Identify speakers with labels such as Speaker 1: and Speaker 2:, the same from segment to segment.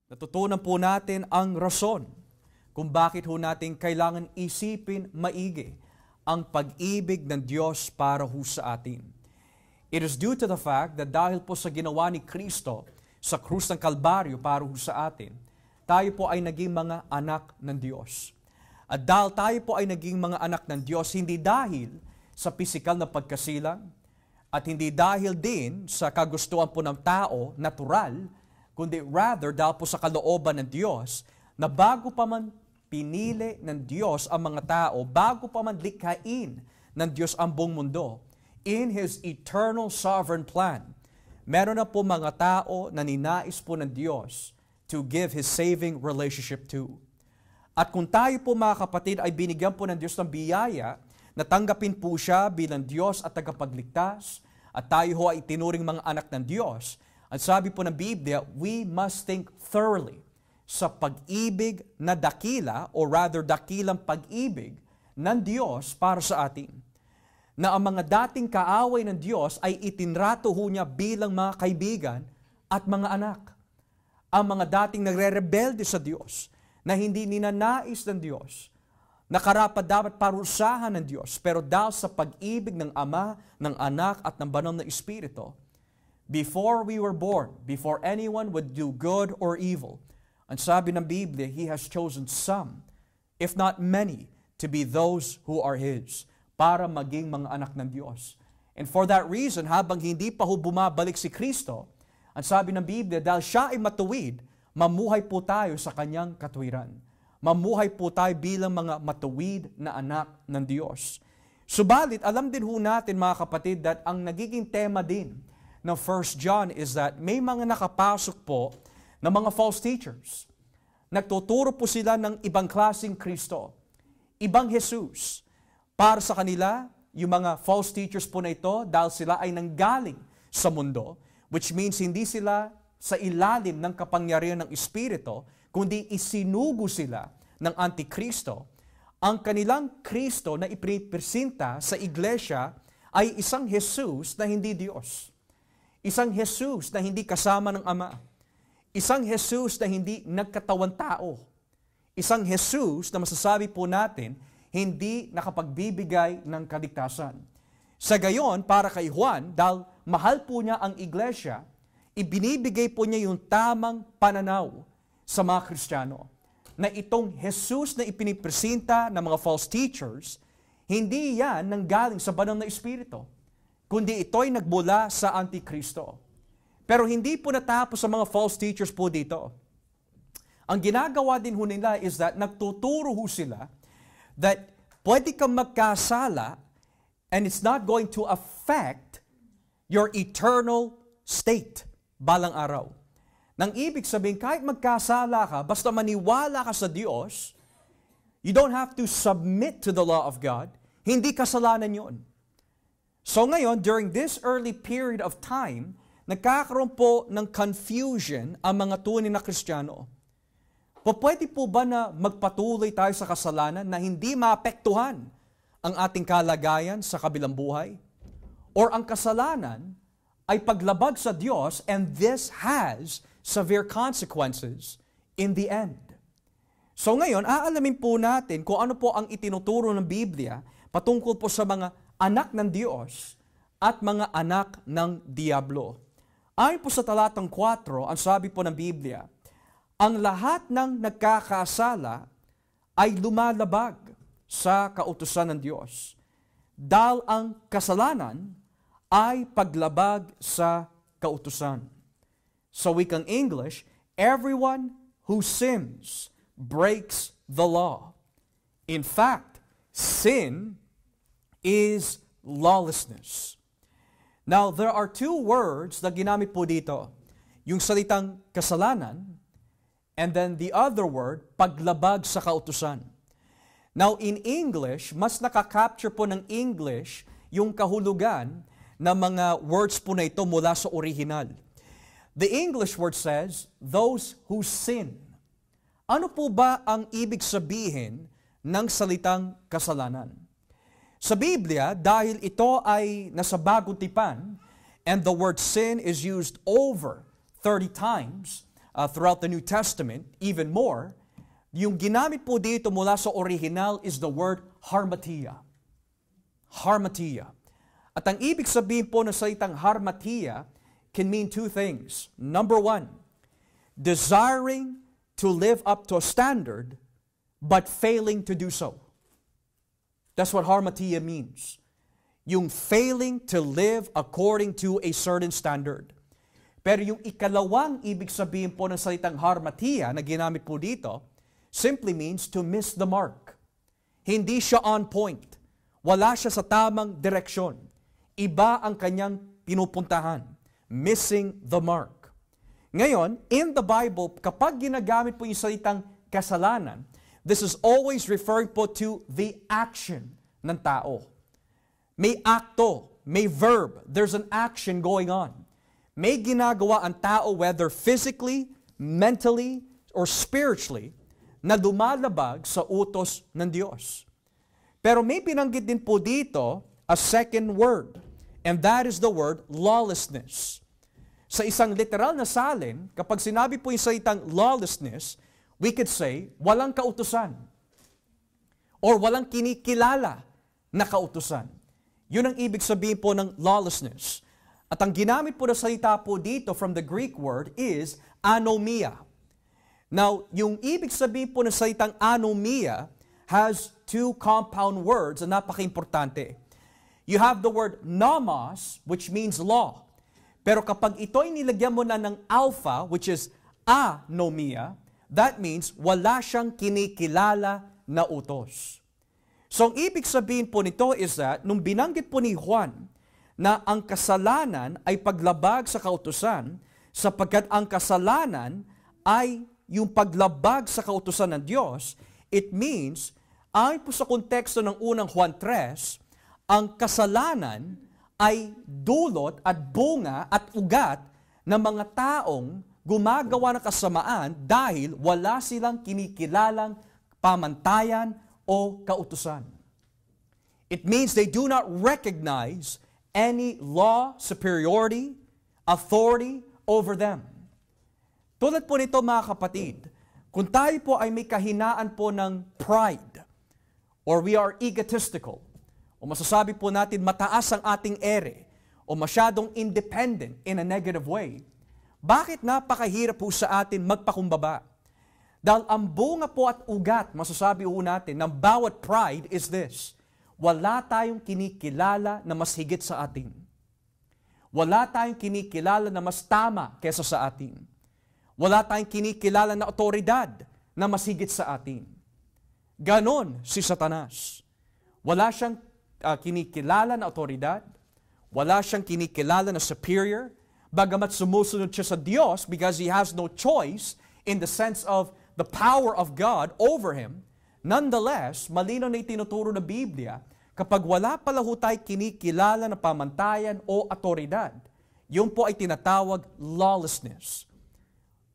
Speaker 1: Natutunan po natin ang rason kung bakit ho natin kailangan isipin maigi ang pag-ibig ng Diyos para ho sa atin. It is due to the fact that dahil po sa ginawa ni Kristo sa krus ng Kalbaryo para ho sa atin, tayo po ay naging mga anak ng Diyos. At dahil tayo po ay naging mga anak ng Diyos, hindi dahil sa pisikal na pagkasilang, at hindi dahil din sa kagustuhan po ng tao, natural, kundi rather dahil po sa kalooban ng Diyos, na bago pa man pinili ng Diyos ang mga tao, bago pa man likhain ng Diyos ang buong mundo, in His eternal sovereign plan, meron na po mga tao na ninais po ng Diyos to give His saving relationship to. At kung tayo po mga kapatid ay binigyan po ng Diyos ng biyaya, natanggapin po siya bilang Diyos at tagapagligtas, at tayo ho ay tinuring mga anak ng Diyos, at sabi po ng Biblia, we must think thoroughly sa pag-ibig na dakila, or rather dakilang pag-ibig ng Diyos para sa atin. Na ang mga dating kaaway ng Diyos ay itinrato ho niya bilang mga kaibigan at mga anak. Ang mga dating nagre-rebelde sa Diyos, na hindi ninanais ng Diyos, na karapat dapat parusahan ng Diyos, pero dahil sa pag-ibig ng Ama, ng Anak at ng Banal na Espiritu, before we were born, before anyone would do good or evil, ang sabi ng Biblia, He has chosen some, if not many, to be those who are His, para maging mga anak ng Diyos. And for that reason, habang hindi pa ho bumabalik si Kristo, ang sabi ng Biblia, dahil siya ay matuwid, mamuhay po tayo sa kanyang katwiran. Mamuhay po tayo bilang mga matuwid na anak ng Diyos. Subalit, alam din ho natin mga kapatid that ang nagiging tema din ng 1 John is that may mga nakapasok po na mga false teachers. Nagtuturo po sila ng ibang klaseng Kristo, ibang Jesus. Para sa kanila, yung mga false teachers po na ito, dahil sila ay nanggaling sa mundo, which means hindi sila sa ilalim ng kapangyarihan ng Espiritu, kundi isinugo sila ng Antikristo. Ang kanilang Kristo na ipipresenta sa iglesia ay isang Jesus na hindi Diyos. Isang Jesus na hindi kasama ng Ama. Isang Jesus na hindi nagkatawan tao. Isang Jesus na masasabi po natin, hindi nakapagbibigay ng kaligtasan. Sa gayon, para kay Juan, dahil mahal po niya ang iglesia, ibinibigay po niya yung tamang pananaw sa mga Kristiyano. Na itong Jesus na ipinipresenta ng mga false teachers, hindi yan nanggaling sa Banal na Espiritu, kundi ito'y nagmula sa Antikristo. Pero hindi po natapos sa mga false teachers po dito. Ang ginagawa din ho nila is that nagtuturo ho sila that pwede kang magkasala and it's not going to affect your eternal state balang araw. Nang ibig sabihin, kahit magkasala ka, basta maniwala ka sa Diyos, you don't have to submit to the law of God, hindi kasalanan yun. So ngayon, during this early period of time, nagkakaroon po ng confusion ang mga tunay na Kristiyano. Pwede po ba na magpatuloy tayo sa kasalanan na hindi maapektuhan ang ating kalagayan sa kabilang buhay? Or ang kasalanan ay paglabag sa Diyos and this has severe consequences in the end. So ngayon, aalamin po natin kung ano po ang itinuturo ng Biblia patungkol po sa mga anak ng Diyos at mga anak ng Diablo. Ayon po sa talatang 4, ang sabi po ng Biblia, ang lahat ng nagkakasala ay lumalabag sa kautusan ng Diyos. Dahil ang kasalanan ay paglabag sa kautusan. Sa wikang English, everyone who sins breaks the law. In fact, sin is lawlessness. Now, there are two words na ginamit po dito. Yung salitang kasalanan, and then the other word, paglabag sa kautusan. Now, in English, mas nakakapture po ng English yung kahulugan ng mga words po na ito mula sa original. The English word says, those who sin. Ano po ba ang ibig sabihin ng salitang kasalanan? Sa Biblia, dahil ito ay nasa bagong tipan, and the word sin is used over 30 times, throughout the New Testament, even more, yung ginamit po dito mula sa original is the word harmatia. Harmatia. At ang ibig sabihin po ng salitang harmatia can mean two things. Number one, desiring to live up to a standard but failing to do so. That's what harmatia means. Yung failing to live according to a certain standard. Pero yung ikalawang ibig sabihin po ng salitang harmatia na ginamit po dito, simply means to miss the mark. Hindi siya on point. Wala siya sa tamang direksyon. Iba ang kanyang pinupuntahan. Missing the mark. Ngayon, in the Bible, kapag ginagamit po yung salitang kasalanan, this is always referring po to the action ng tao. May akto, may verb, there's an action going on. May ginagawa ang tao whether physically, mentally, or spiritually na dumalabag sa utos ng Diyos. Pero may binanggit din po dito a second word, and that is the word lawlessness. Sa isang literal na salin, kapag sinabi po yung salitang lawlessness, we could say, walang kautusan. Or walang kinikilala na kautusan. Yun ang ibig sabihin po ng lawlessness. At ang ginamit po na salita po dito from the Greek word is anomia. Now, yung ibig sabihin po ng salitang anomia has two compound words na napaka-importante. You have the word nomos, which means law. Pero kapag ito'y nilagyan mo na ng alpha, which is anomia, that means wala siyang kinikilala na utos. So, ang ibig sabihin po nito is that, nung binanggit po ni Juan, na ang kasalanan ay paglabag sa kautusan, sapagkat ang kasalanan ay yung paglabag sa kautusan ng Diyos, it means, ayon po sa konteksto ng unang Juan 3, ang kasalanan ay dulot at bunga at ugat ng mga taong gumagawa ng kasamaan dahil wala silang kinikilalang pamantayan o kautusan. It means they do not recognize any law, superiority, authority over them. Tulad po nito mga kapatid, kung tayo po ay may kahinaan po ng pride, or we are egotistical, o masasabi po natin mataas ang ating ere, o masyadong independent in a negative way, bakit napakahirap po sa atin magpakumbaba? Dahil ang bunga po at ugat, masasabi po natin, ng bawat pride is this: wala tayong kinikilala na mas higit sa atin. Wala tayong kinikilala na mas tama kesa sa atin. Wala tayong kinikilala na otoridad na mas higit sa atin. Ganon si Satanas. Wala siyang kinikilala na otoridad. Wala siyang kinikilala na superior. Bagamat sumusunod siya sa Diyos because he has no choice in the sense of the power of God over him, nonetheless, malinaw na itinuturo ng Biblia, kapag wala pala ho tayo kinikilala na pamantayan o otoridad, yun po ay tinatawag lawlessness.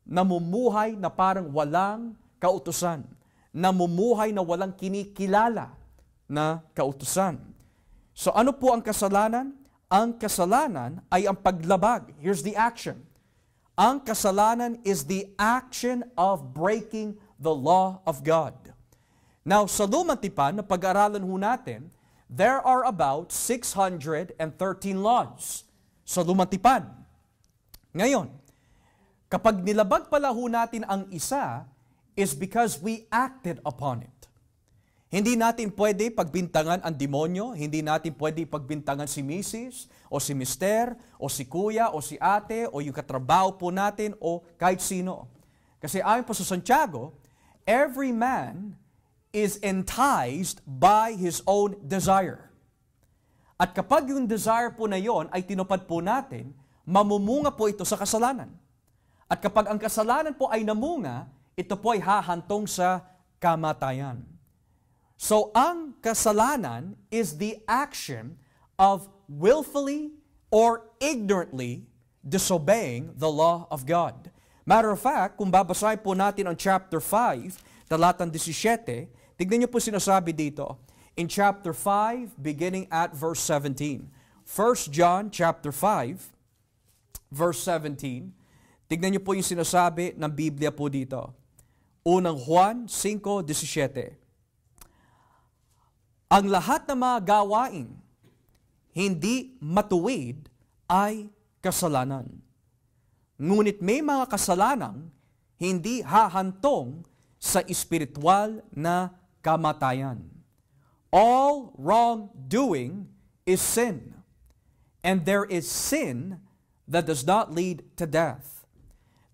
Speaker 1: Namumuhay na parang walang kautusan. Namumuhay na walang kinikilala na kautusan. So ano po ang kasalanan? Ang kasalanan ay ang paglabag. Here's the action. Ang kasalanan is the action of breaking the law of God. Now, sa Lumang Tipan, na pag-aralan ho natin, there are about 613 laws sa Lumang Tipan. Ngayon, kapag nilabag pala ho natin ang isa, is because we acted upon it. Hindi natin pwede pagbintangan ang demonyo, hindi natin pwede pagbintangan si Mrs., o si Mister, o si Kuya, o si Ate, o yung katrabaho po natin, o kahit sino. Kasi ayon po sa Santiago, every man is enticed by his own desire. At kapag yung desire po na yon ay tinupad po natin, mamumunga po ito sa kasalanan. At kapag ang kasalanan po ay namunga, ito po ay hahantong sa kamatayan. So, ang kasalanan is the action of willfully or ignorantly disobeying the law of God. Matter of fact, kung babasahin po natin ang chapter 5, talatang 17, tignan niyo po sinasabi dito. In chapter 5, beginning at verse 17. 1 John chapter 5, verse 17, Tignan niyo po yung sinasabi ng Biblia po dito. Unang Juan 5:17. Ang lahat ng mga gawain hindi matuwid ay kasalanan. Ngunit may mga kasalanang hindi hahantong sa espiritual na kamatayan. All wrongdoing is sin, and there is sin that does not lead to death.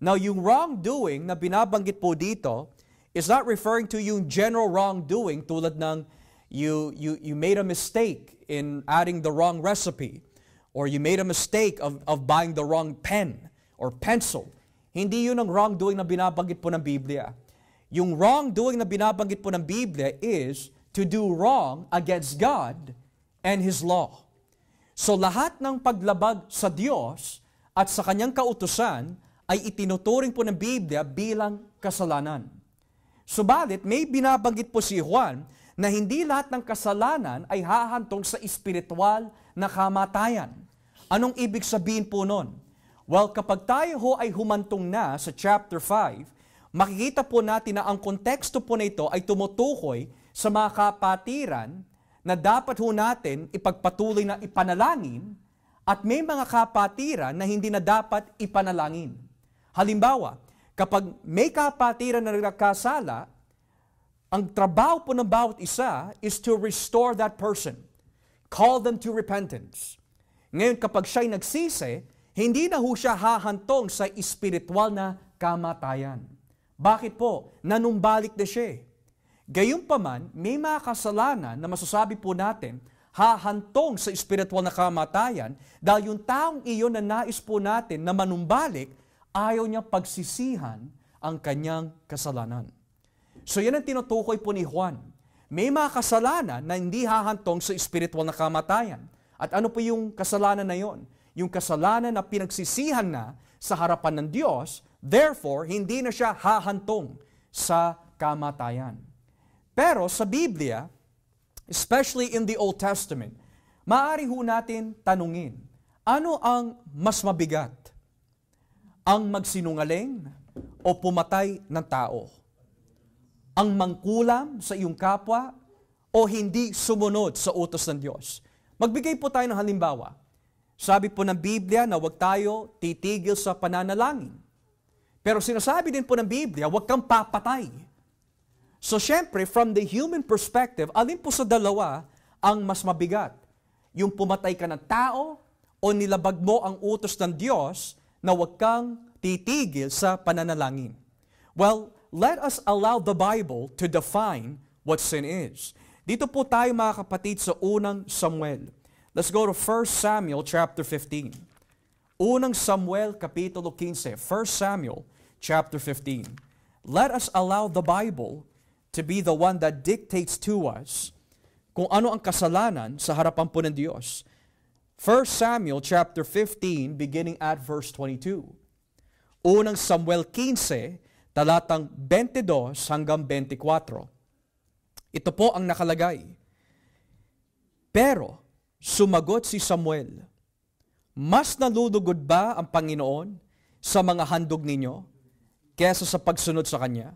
Speaker 1: Now, yung wrongdoing na binabanggit po dito is not referring to yung general wrongdoing tulad ng you made a mistake in adding the wrong recipe, or you made a mistake of buying the wrong pen or pencil. Hindi yun ang wrongdoing na binabanggit po ng Biblia. Yung wrongdoing na binabanggit po ng Biblia is to do wrong against God and His law. So lahat ng paglabag sa Diyos at sa Kanyang kautusan ay itinuturing po ng Biblia bilang kasalanan. Subalit, may binabanggit po si Juan na hindi lahat ng kasalanan ay hahantong sa espiritual na kamatayan. Anong ibig sabihin po nun? Well, kapag tayo ho ay humantong na sa chapter 5, makikita po natin na ang konteksto po na ito ay tumutukoy sa mga kapatiran na dapat ho natin ipagpatuloy na ipanalangin at may mga kapatiran na hindi na dapat ipanalangin. Halimbawa, kapag may kapatiran na nagkasala, ang trabaho po ng bawat isa is to restore that person. Call them to repentance. Ngayon, kapag siya'y nagsisi, hindi na ho siya hahantong sa espiritual na kamatayan. Bakit po? Nanumbalik na siya. Gayunpaman, may mga kasalanan na masasabi po natin, hahantong sa espiritual na kamatayan dahil yung taong iyon na nais po natin na manumbalik, ayaw niya pagsisihan ang kanyang kasalanan. So yan ang tinutukoy po ni Juan. May mga kasalanan na hindi hahantong sa espiritual na kamatayan. At ano po yung kasalanan na yon? Yung kasalanan na pinagsisihan na sa harapan ng Diyos, therefore, hindi na siya hahantong sa kamatayan. Pero sa Biblia, especially in the Old Testament, maaari ho natin tanungin, ano ang mas mabigat? Ang magsinungaling o pumatay ng tao? Ang mangkulam sa iyong kapwa o hindi sumunod sa utos ng Diyos? Magbigay po tayo ng halimbawa. Sabi po ng Biblia na huwag tayo titigil sa pananalangin. Pero sinasabi din po ng Biblia, huwag kang papatay. So syempre, from the human perspective, alin po sa dalawa ang mas mabigat? Yung pumatay ka ng tao o nilabag mo ang utos ng Diyos na huwag kang titigil sa pananalangin? Well, let us allow the Bible to define what sin is. Dito po tayo mga kapatid sa unang Samuel. Let's go to 1 Samuel chapter 15. Unang Samuel kapitulo 15. 1 Samuel chapter 15. Let us allow the Bible to be the one that dictates to us kung ano ang kasalanan sa harapan po ng Diyos. 1 Samuel chapter 15 beginning at verse 22. Unang Samuel 15 talatang 22 hanggang 24. Ito po ang nakalagay. Pero sumagot si Samuel, mas nalulugod ba ang Panginoon sa mga handog ninyo kesa sa pagsunod sa Kanya?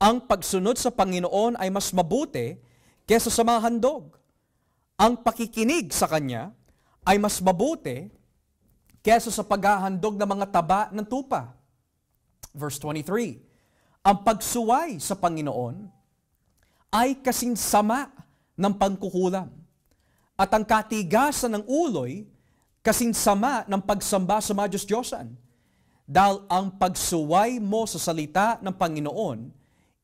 Speaker 1: Ang pagsunod sa Panginoon ay mas mabuti kesa sa mga handog. Ang pakikinig sa Kanya ay mas mabuti kesa sa paghahandog ng mga taba ng tupa. Verse 23, ang pagsuway sa Panginoon ay kasing sama ng pangkukulam. At ang katigasan ng uloy, kasing sama ng pagsamba sa mga Diyos-Diyosan. Dahil ang pagsuway mo sa salita ng Panginoon,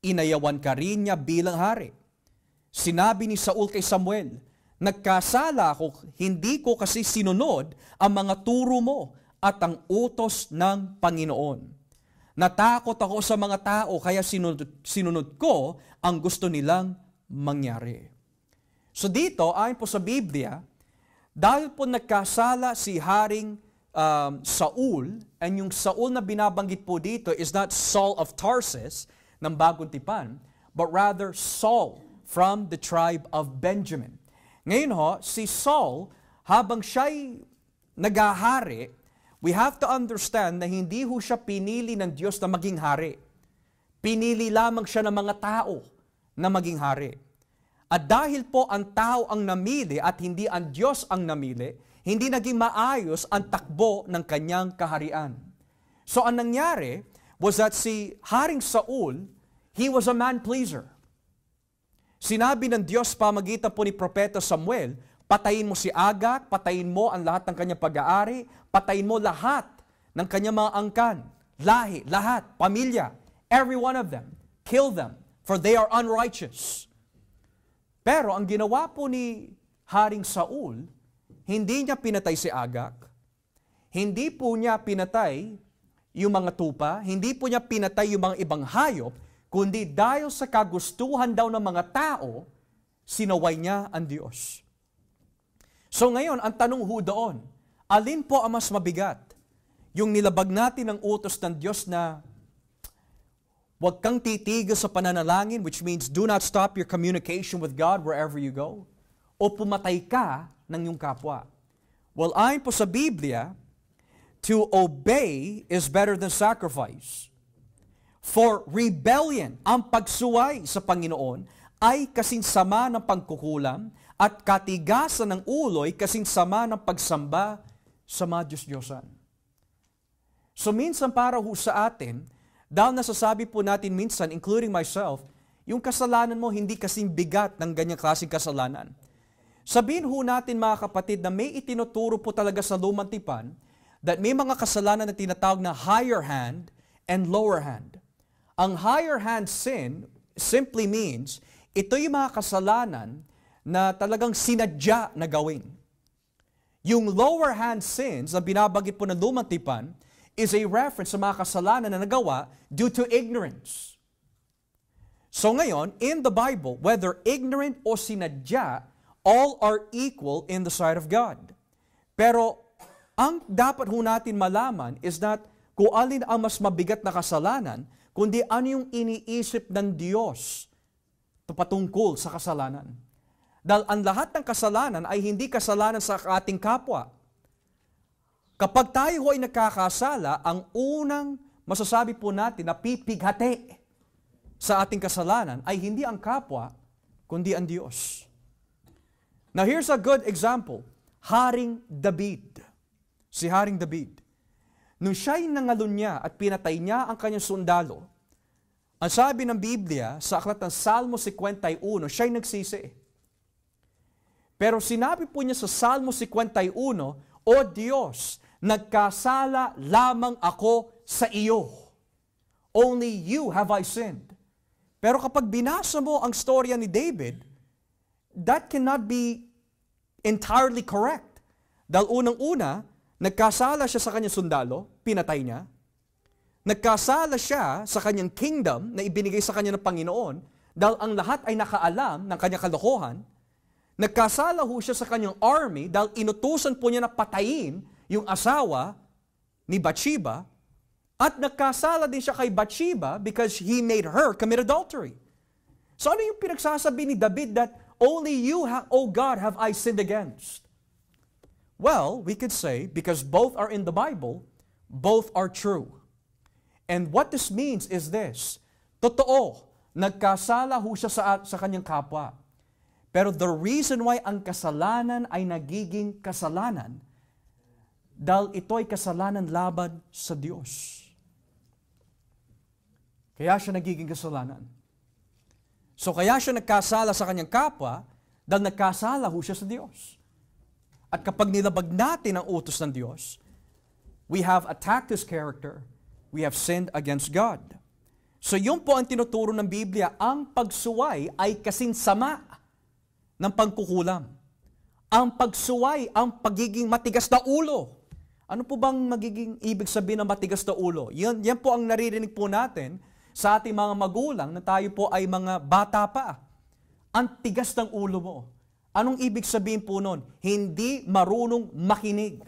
Speaker 1: inayawan ka rin niya bilang hari. Sinabi ni Saul kay Samuel, nagkasala ako, hindi ko kasi sinunod ang mga turo mo at ang utos ng Panginoon. Natakot ako sa mga tao, kaya sinunod ko ang gusto nilang mangyari. So dito, ayon po sa Biblia, dahil po nagkasala si Haring Saul, and yung Saul na binabanggit po dito is not Saul of Tarsus ng Bagong Tipan, but rather Saul from the tribe of Benjamin. Ngayon ho, si Saul, habang siya'y nagahari, we have to understand na hindi ho siya pinili ng Diyos na maging hari. Pinili lamang siya ng mga tao na maging hari. At dahil po ang tao ang namili at hindi ang Diyos ang namili, hindi naging maayos ang takbo ng kanyang kaharian. So ang nangyari was that si Haring Saul, he was a man-pleaser. Sinabi ng Diyos pamagitan po ni Propeta Samuel, patayin mo si Agag, patayin mo ang lahat ng kanyang pag-aari, patayin mo lahat ng kanyang mga angkan, lahi, lahat, pamilya, every one of them. Kill them, for they are unrighteous. Pero ang ginawa po ni Haring Saul, hindi niya pinatay si Agag, hindi po niya pinatay yung mga tupa, hindi po niya pinatay yung mga ibang hayop, kundi dahil sa kagustuhan daw ng mga tao, sinaway niya ang Diyos. So ngayon, ang tanong ho doon, alin po ang mas mabigat? Yung nilabag natin ng utos ng Diyos na huwag kang titigil sa pananalangin, which means do not stop your communication with God wherever you go, o pumatay ka ng iyong kapwa. Well, ayon po sa Biblia, to obey is better than sacrifice. For rebellion, ang pagsuway sa Panginoon, ay kasing sama ng pagkukulam at katigasan ng ulo'y kasing sama ng pagsamba sa mga Diyos-Diyosan. So minsan para ho sa atin, dahil nasasabi po natin minsan, including myself, yung kasalanan mo hindi kasing bigat ng ganyang klaseng kasalanan. Sabihin ho natin mga kapatid na may itinuturo po talaga sa lumang tipan that may mga kasalanan na tinatawag na higher hand and lower hand. Ang higher hand sin simply means ito yung mga kasalanan na talagang sinadya na gawin. Yung lower hand sins na binabagit po ng lumang tipan is a reference sa mga kasalanan na nagawa due to ignorance. So ngayon, in the Bible, whether ignorant o sinadya, all are equal in the sight of God. Pero ang dapat ho natin malaman is that kung alin ang mas mabigat na kasalanan, kundi ano yung iniisip ng Diyos patungkol sa kasalanan. Dahil ang lahat ng kasalanan ay hindi kasalanan sa ating kapwa. Kapag tayo ay nakakasala, ang unang masasabi po natin na pipighati sa ating kasalanan ay hindi ang kapwa, kundi ang Diyos. Now here's a good example. Haring David. Si Haring David. Nung siya'y nangalunya at pinatay niya ang kanyang sundalo, ang sabi ng Biblia sa aklat ng Salmo 51, siya'y nagsisi. Pero sinabi po niya sa Salmo 51, O Diyos, nagkasala lamang ako sa iyo. Only you have I sinned. Pero kapag binasa mo ang storya ni David, that cannot be entirely correct. Dahil unang-una, nagkasala siya sa kanyang sundalo, pinatay niya. Nagkasala siya sa kanyang kingdom na ibinigay sa kanya ng Panginoon dahil ang lahat ay nakaalam ng kanyang kalokohan. Nagkasala ho siya sa kanyang army dahil inutusan po niya na patayin yung asawa ni Bathsheba. At nagkasala din siya kay Bathsheba because he made her commit adultery. So ano yung pinagsasabi ni David that only you, O God, have I sinned against? Well, we could say, because both are in the Bible, both are true. And what this means is this. Totoo, nagkasala ho siya sa kanyang kapwa. Pero the reason why ang kasalanan ay nagiging kasalanan, dahil ito ay kasalanan laban sa Diyos. Kaya siya nagiging kasalanan. So kaya siya nagkasala sa kanyang kapwa, dahil nagkasala ho siya sa Diyos. At kapag nilabag natin ang utos ng Diyos, we have attacked His character, we have sinned against God. So yun po ang tinuturo ng Biblia, ang pagsuway ay kasing sama ng pagkukulam. Ang pagsuway, ang pagiging matigas na ulo. Ano po bang magiging ibig sabihin ng matigas na ulo? Yan po ang naririnig po natin sa ating mga magulang na tayo po ay mga bata pa. Ang tigas ng ulo mo. Anong ibig sabihin po nun? Hindi marunong makinig.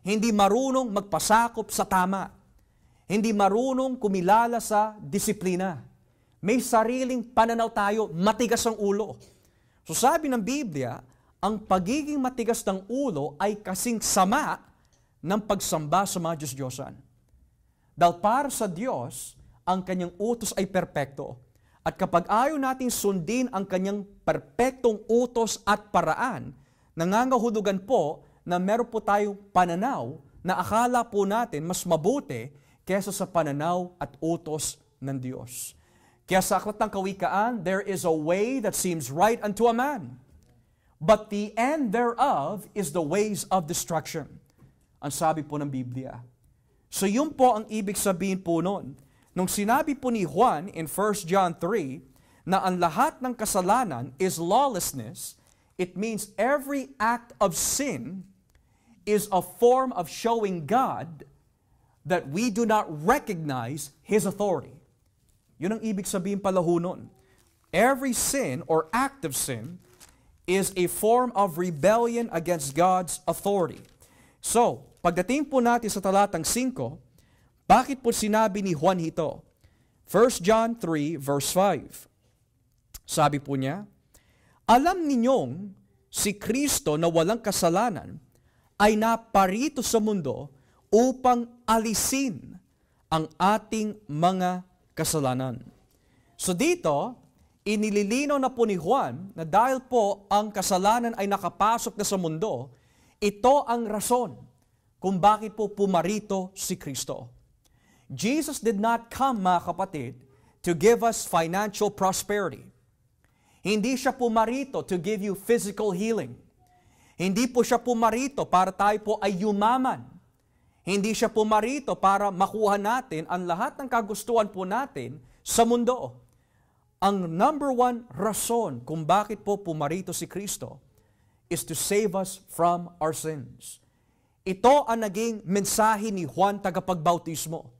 Speaker 1: Hindi marunong magpasakop sa tama. Hindi marunong kumilala sa disiplina. May sariling pananaw tayo, matigas ang ulo. So sabi ng Biblia, ang pagiging matigas ng ulo ay kasing sama ng pagsamba sa mga Diyos-Diyosan. Dahil para sa Diyos, ang kanyang utos ay perpekto. At kapag ayaw nating sundin ang kanyang perpektong utos at paraan, nangangahulugan po na meron po tayong pananaw na akala po natin mas mabuti kaysa sa pananaw at utos ng Diyos. Kaya sa Aklat ng Kawikaan, there is a way that seems right unto a man, but the end thereof is the ways of destruction. Ang sabi po ng Biblia. So yun po ang ibig sabihin po nun. Nung sinabi po ni Juan in 1 John 3 na ang lahat ng kasalanan is lawlessness, it means every act of sin is a form of showing God that we do not recognize His authority. Yun ang ibig sabihin pala ho nun. Every sin or act of sin is a form of rebellion against God's authority. So, pagdating po natin sa talatang 5, bakit po sinabi ni Juan ito? 1 John 3 verse 5. Sabi po niya, alam ninyong si Kristo na walang kasalanan ay naparito sa mundo upang alisin ang ating mga kasalanan. So dito, inililinaw na po ni Juan na dahil po ang kasalanan ay nakapasok na sa mundo, ito ang rason kung bakit po pumarito si Kristo. Jesus did not come, mga kapatid, to give us financial prosperity. Hindi siya pumarito to give you physical healing. Hindi po siya pumarito para tayo po ay yumaman. Hindi siya pumarito para makuha natin ang lahat ng kagustuhan po natin sa mundo. Ang number one rason kung bakit po pumarito si Kristo is to save us from our sins. Ito ang naging mensahe ni Juan tagapagbautismo.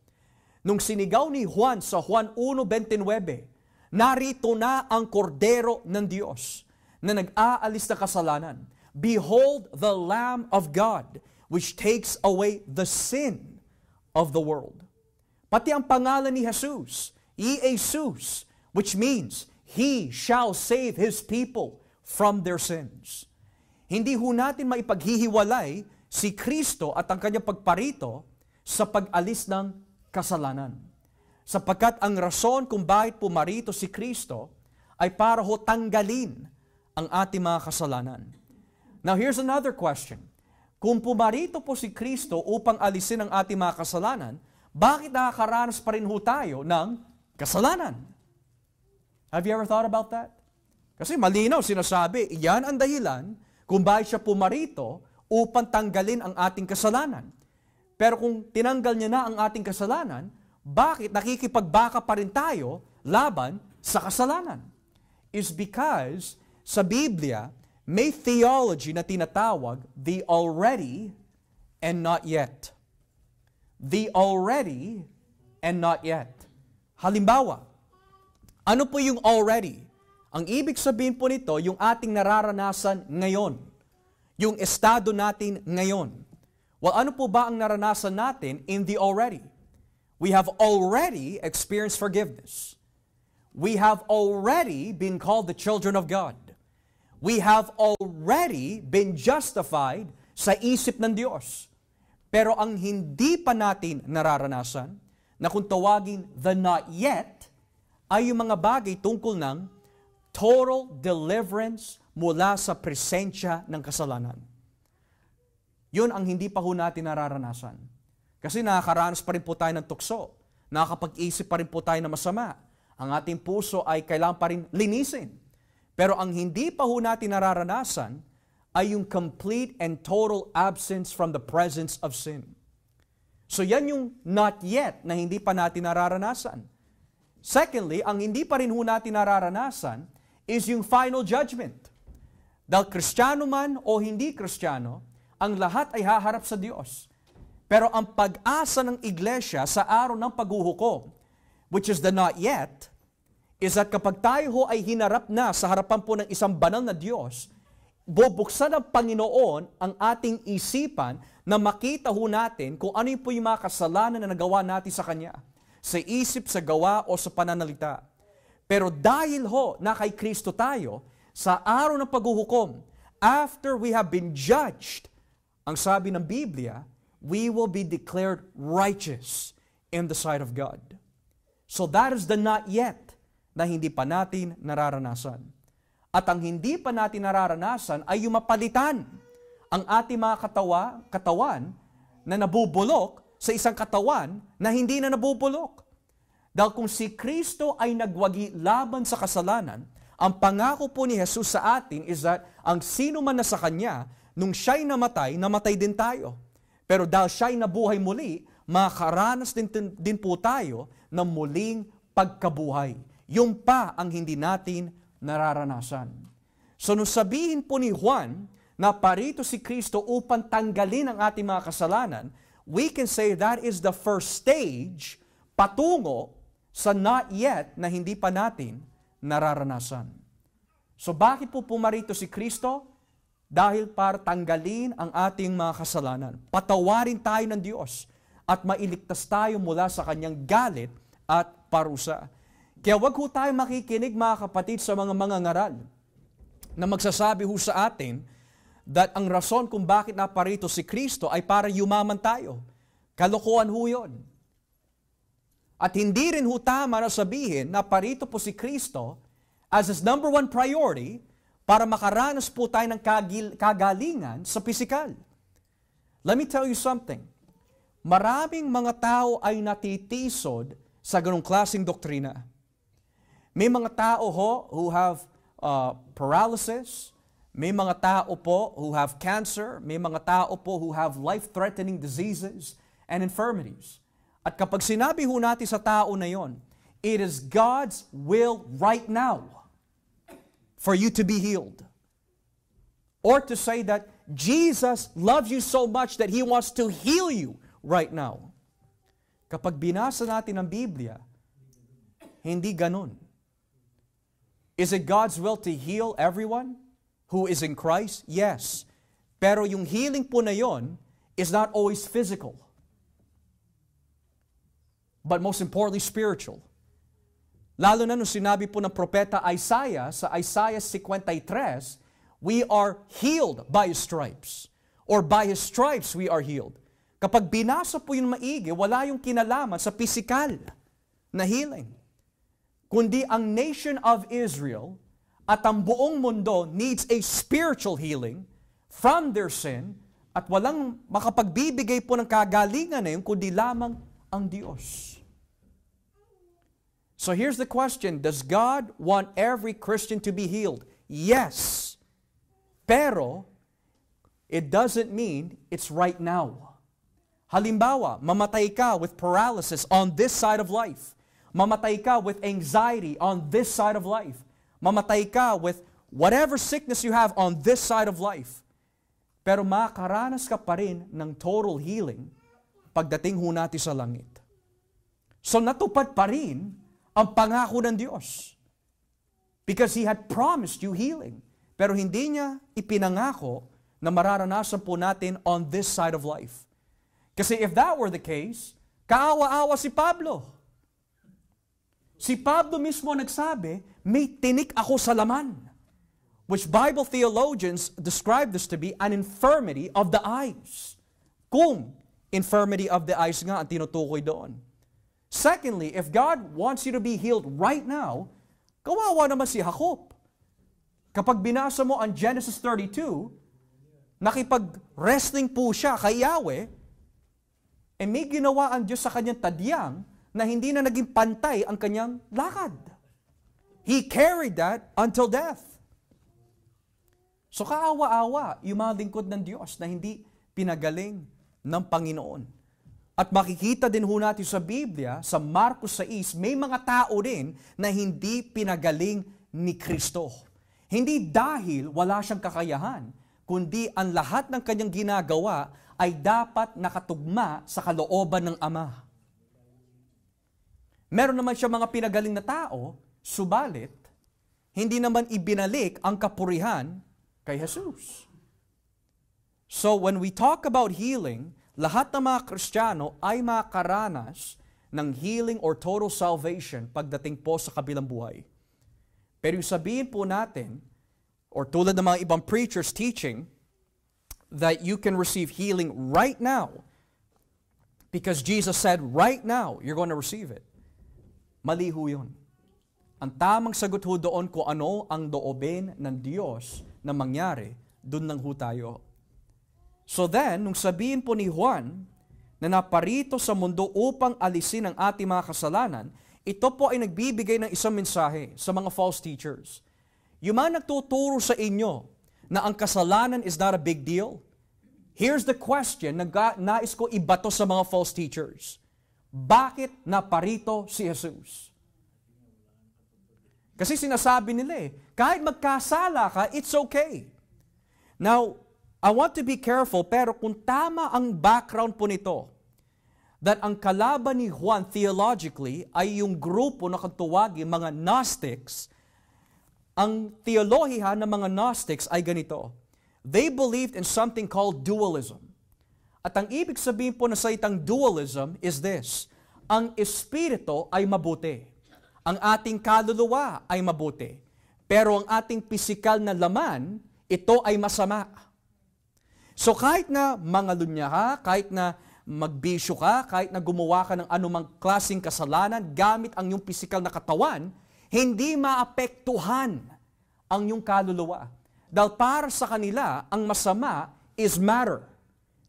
Speaker 1: Nung sinigaw ni Juan sa Juan 1:29, narito na ang kordero ng Diyos na nag-aalis na kasalanan. Behold the Lamb of God, which takes away the sin of the world. Pati ang pangalan ni Jesus, Jesus, which means He shall save His people from their sins. Hindi ho natin maipaghihiwalay si Kristo at ang kanyang pagparito sa pag-alis ng kasalanan. Sapagkat ang rason kung bakit pumarito si Kristo ay para ho tanggalin ang ating mga kasalanan. Now here's another question. Kung pumarito po si Kristo upang alisin ang ating mga kasalanan, bakit nakakaranas pa rin ho tayo ng kasalanan? Have you ever thought about that? Kasi malinaw sinasabi, iyan ang dahilan kung bakit siya pumarito upang tanggalin ang ating kasalanan. Pero kung tinanggal niya na ang ating kasalanan, bakit nakikipagbaka pa rin tayo laban sa kasalanan? Is because sa Biblia, may theology na tinatawag the already and not yet. The already and not yet. Halimbawa, ano po yung already? Ang ibig sabihin po nito, yung ating nararanasan ngayon. Yung estado natin ngayon. Well, ano po ba ang naranasan natin in the already? We have already experienced forgiveness. We have already been called the children of God. We have already been justified sa isip ng Diyos. Pero ang hindi pa natin nararanasan, na kung tawagin the not yet, ay yung mga bagay tungkol ng total deliverance mula sa presensya ng kasalanan. Yun ang hindi pa ho natin nararanasan. Kasi nakakaranas pa rin po tayo ng tukso. Nakakapag-isip pa rin po tayo na masama. Ang ating puso ay kailangan pa rin linisin. Pero ang hindi pa ho natin nararanasan ay yung complete and total absence from the presence of sin. So yan yung not yet na hindi pa natin nararanasan. Secondly, ang hindi pa rin ho natin nararanasan is yung final judgment. Dahil Kristiyano man o hindi Kristiyano, ang lahat ay haharap sa Diyos. Pero ang pag-asa ng iglesia sa araw ng paghuhukom, which is the not yet, is that kapag tayo ho ay hinarap na sa harapan po ng isang banal na Diyos, bubuksan ng Panginoon ang ating isipan na makita ho natin kung ano po yung mga kasalanan na nagawa natin sa Kanya, sa isip, sa gawa, o sa pananalita. Pero dahil ho na kay Kristo tayo, sa araw ng paghuhukom, after we have been judged, ang sabi ng Biblia, we will be declared righteous in the sight of God. So that is the not yet na hindi pa natin nararanasan. At ang hindi pa natin nararanasan ay yung mapalitan ang ating mga katawan na nabubulok sa isang katawan na hindi na nabubulok. Dahil kung si Kristo ay nagwagi laban sa kasalanan, ang pangako po ni Jesus sa atin is that ang sino man na sa Kanya, nung siya'y namatay, namatay din tayo. Pero dahil siya'y nabuhay muli, makaranas din po tayo ng muling pagkabuhay. Yung pa ang hindi natin nararanasan. So nung sabihin po ni Juan na parito si Kristo upang tanggalin ang ating mga kasalanan, we can say that is the first stage patungo sa not yet na hindi pa natin nararanasan. So bakit po pumarito si Kristo? Dahil para tanggalin ang ating mga kasalanan. Patawarin tayo ng Diyos at mailigtas tayo mula sa Kanyang galit at parusa. Kaya wag ho tayo makikinig mga kapatid sa mga ngaral na magsasabi ho sa atin that ang rason kung bakit naparito si Kristo ay para yumaman tayo. Kalokohan ho yun. At hindi rin ho tama na sabihin na parito po si Kristo as his number one priority para makaranas po tayo ng kagalingan sa pisikal. Let me tell you something. Maraming mga tao ay natitisod sa ganong klaseng doktrina. May mga tao ho who have paralysis, may mga tao po who have cancer, may mga tao po who have life-threatening diseases and infirmities. At kapag sinabi ho natin sa tao na yon, it is God's will right now for you to be healed. Or to say that Jesus loves you so much that He wants to heal you right now. Kapag binasa natin ang Biblia, hindi ganun. Is it God's will to heal everyone who is in Christ? Yes. Pero yung healing po na yon is not always physical, but most importantly, spiritual. Lalo na nung sinabi po ng propeta Isaiah sa Isaiah 53, we are healed by His stripes. Or by His stripes we are healed. Kapag binasa po yung maigi, wala yung kinalaman sa pisikal na healing. Kundi ang nation of Israel at ang buong mundo needs a spiritual healing from their sin at walang makapagbibigay po ng kagalingan na yun kundi lamang ang Diyos. So here's the question, does God want every Christian to be healed? Yes. Pero, it doesn't mean it's right now. Halimbawa, mamatay ka with paralysis on this side of life. Mamatay ka with anxiety on this side of life. Mamatay ka with whatever sickness you have on this side of life. Pero makaranas ka pa rin ng total healing pagdating ho natin sa langit. So natupad pa rin ang pangako ng Diyos. Because He had promised you healing. Pero hindi niya ipinangako na mararanasan po natin on this side of life. Kasi if that were the case, kaawa-awa si Pablo. Si Pablo mismo nagsabi, may tinik ako sa laman. Which Bible theologians describe this to be an infirmity of the eyes. Kung infirmity of the eyes nga ang tinutukoy doon. Secondly, if God wants you to be healed right now, kawawa naman si Jacob. Kapag binasa mo ang Genesis 32, nakipag-wrestling po siya kay Yahweh, may ginawa ang Diyos sa kanyang tadyang na hindi na naging pantay ang kanyang lakad. He carried that until death. So kaawa-awa yung mga lingkod ng Diyos na hindi pinagaling ng Panginoon. At makikita din ho natin sa Biblia, sa Marcos 6, may mga tao din na hindi pinagaling ni Kristo. Hindi dahil wala siyang kakayahan, kundi ang lahat ng kanyang ginagawa ay dapat nakatugma sa kalooban ng Ama. Meron naman siya mga pinagaling na tao, subalit, hindi naman ibinalik ang kapurihan kay Jesus. So when we talk about healing, lahat ng mga Kristiyano ay makaranas ng healing or total salvation pagdating po sa kabilang buhay. Pero yung sabihin po natin, or tulad ng mga ibang preachers teaching, that you can receive healing right now because Jesus said, right now, you're going to receive it. Mali ho yun. Ang tamang sagot ho doon kung ano ang doobin ng Diyos na mangyari, doon lang ho tayo. So then, nung sabihin po ni Juan na naparito sa mundo upang alisin ang ating mga kasalanan, ito po ay nagbibigay ng isang mensahe sa mga false teachers. Yung mga nagtuturo sa inyo na ang kasalanan is not a big deal, here's the question na nais ko ibato sa mga false teachers. Bakit naparito si Jesus? Kasi sinasabi nila kahit magkasala ka, it's okay. Now, I want to be careful, pero kung tama ang background po nito, that ang kalaban ni Juan theologically ay yung grupo na katuwagin mga Gnostics, ang theolohiya ng mga Gnostics ay ganito. They believed in something called dualism. At ang ibig sabihin po na salitang dualism is this: ang espiritu ay mabuti, ang ating kaluluwa ay mabuti, pero ang ating pisikal na laman, ito ay masama. So kahit na mangalunya ka, kahit na magbisyo ka, kahit na gumawa ka ng anumang klaseng kasalanan gamit ang iyong pisikal na katawan, hindi maapektuhan ang iyong kaluluwa. Dahil para sa kanila, ang masama is matter.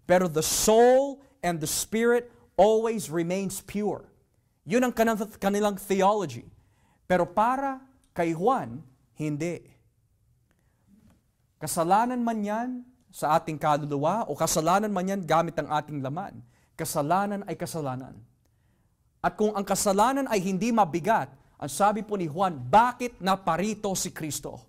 Speaker 1: Pero the soul and the spirit always remains pure. Yun ang kanilang theology. Pero para kay Juan, hindi. Kasalanan man yan sa ating kaluluwa o kasalanan man yan gamit ang ating laman, kasalanan ay kasalanan. At kung ang kasalanan ay hindi mabigat, ang sabi po ni Juan, bakit naparito si Kristo?